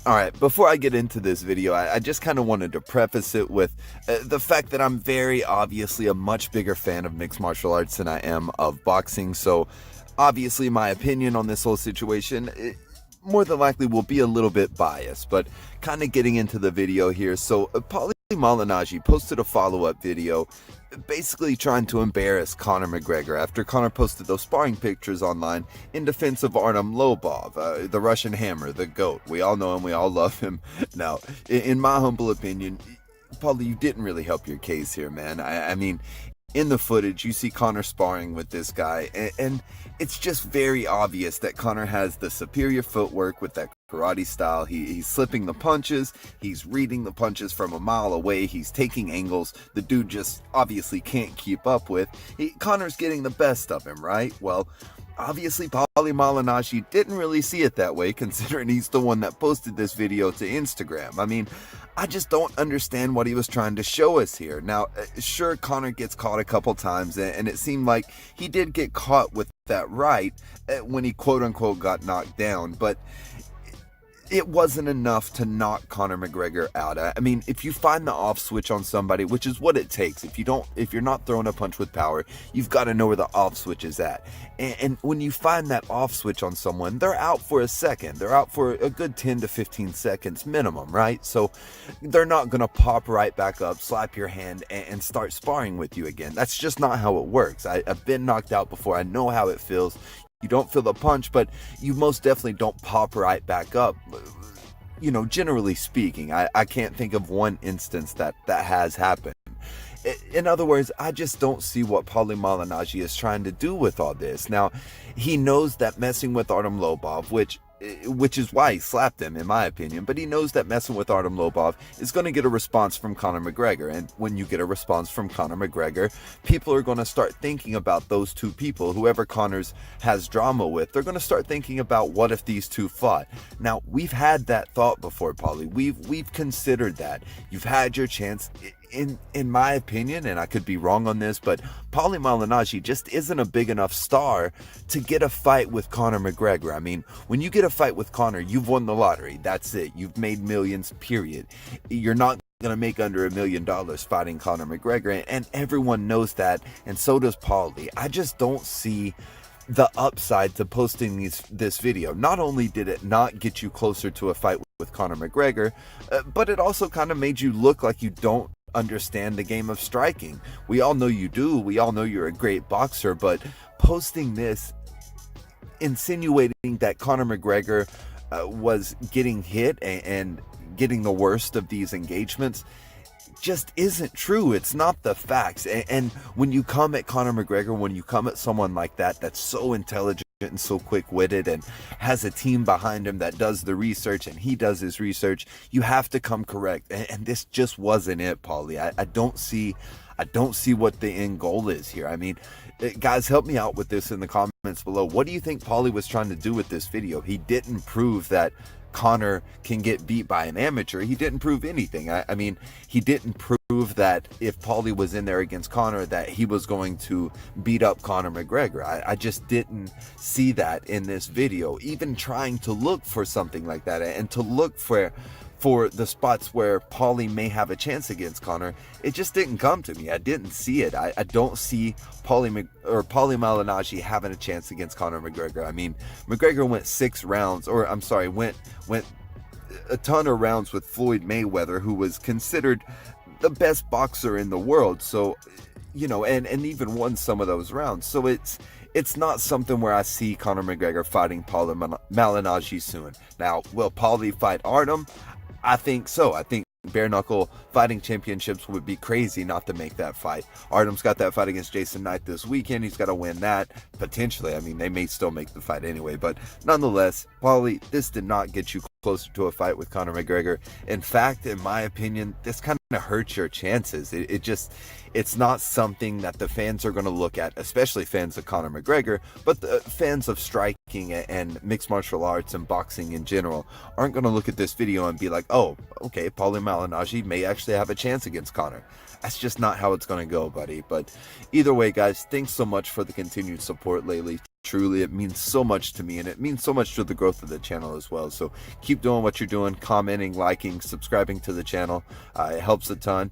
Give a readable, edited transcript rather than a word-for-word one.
Alright, before I get into this video, I just kind of wanted to preface it with the fact that I'm very obviously a much bigger fan of mixed martial arts than I am of boxing, so obviously my opinion on this whole situation more than likely will be a little bit biased, but kind of getting into the video here. So Paulie Malignaggi posted a follow-up video basically trying to embarrass Conor McGregor after Conor posted those sparring pictures online in defense of Artem Lobov, the Russian Hammer, the GOAT. We all know him, we all love him. Now, in my humble opinion, Paulie, you didn't really help your case here, man. I mean, in the footage, you see Conor sparring with this guy, and it's just very obvious that Conor has the superior footwork with that karate style. He's slipping the punches, he's reading the punches from a mile away, he's taking angles the dude just obviously can't keep up with. Conor's getting the best of him, right? Well, obviously Paulie Malignaggi didn't really see it that way, considering he's the one that posted this video to Instagram. I mean, I just don't understand what he was trying to show us here. Now, sure, Conor gets caught a couple times, and it seemed like he did get caught with that right when he quote-unquote got knocked down, but it wasn't enough to knock Conor McGregor out. I mean, if you find the off switch on somebody, which is what it takes, if you're not throwing a punch with power, you've got to know where the off switch is at. And when you find that off switch on someone, they're out for a second. They're out for a good 10 to 15 seconds minimum, right? So they're not going to pop right back up, slap your hand, and start sparring with you again. That's just not how it works. I've been knocked out before. I know how it feels. You don't feel the punch, but you most definitely don't pop right back up. You know, generally speaking, I can't think of one instance that has happened. In other words, I just don't see what Paulie Malignaggi is trying to do with all this. Now, he knows that messing with Artem Lobov, which is why he slapped him, in my opinion, but he knows that messing with Artem Lobov is going to get a response from Conor McGregor, and when you get a response from Conor McGregor, people are going to start thinking about those two people, whoever Conor's has drama with. They're going to start thinking about, what if these two fought? Now, we've had that thought before, Paulie. We've considered that. You've had your chance. In my opinion, and I could be wrong on this, but Paulie Malignaggi just isn't a big enough star to get a fight with Conor McGregor. I mean, when you get a fight with Conor, you've won the lottery. That's it. You've made millions, period. You're not going to make under $1 million fighting Conor McGregor, and everyone knows that, and so does Paulie. I just don't see the upside to posting this video. Not only did it not get you closer to a fight with Conor McGregor, but it also kind of made you look like you don't understand the game of striking. We all know you do. We all know you're a great boxer, but posting this, insinuating that Conor McGregor was getting hit and getting the worst of these engagements, just isn't true. It's not the facts. And when you come at Conor McGregor, when you come at someone like that, that's so intelligent and so quick-witted and has a team behind him that does the research, and he does his research, you have to come correct. And this just wasn't it, Paulie. I don't see what the end goal is here. I mean, guys, help me out with this in the comments below. What do you think Paulie was trying to do with this video? He didn't prove that Conor can get beat by an amateur. He didn't prove anything. I mean, he didn't prove that if Paulie was in there against Conor, that he was going to beat up Conor McGregor. I just didn't see that in this video. Even trying to look for something like that and to look for the spots where Paulie may have a chance against Conor, it just didn't come to me. I didn't see it. I don't see Paulie Malignaggi having a chance against Conor McGregor. I mean, McGregor went 6 rounds, or I'm sorry, went a ton of rounds with Floyd Mayweather, who was considered the best boxer in the world. So, you know, and even won some of those rounds. So it's not something where I see Conor McGregor fighting Paulie Malignaggi soon. Now, will Paulie fight Artem? I think so. I think bare knuckle fighting championships would be crazy not to make that fight. Artem's got that fight against Jason Knight this weekend. He's got to win that, potentially. I mean, they may still make the fight anyway, but nonetheless, Paulie, this did not get you closer to a fight with Conor McGregor. In fact, in my opinion, this kind of hurts your chances. It's not something that the fans are going to look at, especially fans of Conor McGregor, but the fans of striking and mixed martial arts and boxing in general aren't going to look at this video and be like, oh, okay, Paulie Malignaggi may actually have a chance against Conor. That's just not how it's going to go, buddy. But either way, guys, thanks so much for the continued support lately. Truly, it means so much to me, and it means so much to the growth of the channel as well. So keep doing what you're doing, commenting, liking, subscribing to the channel. It helps a ton.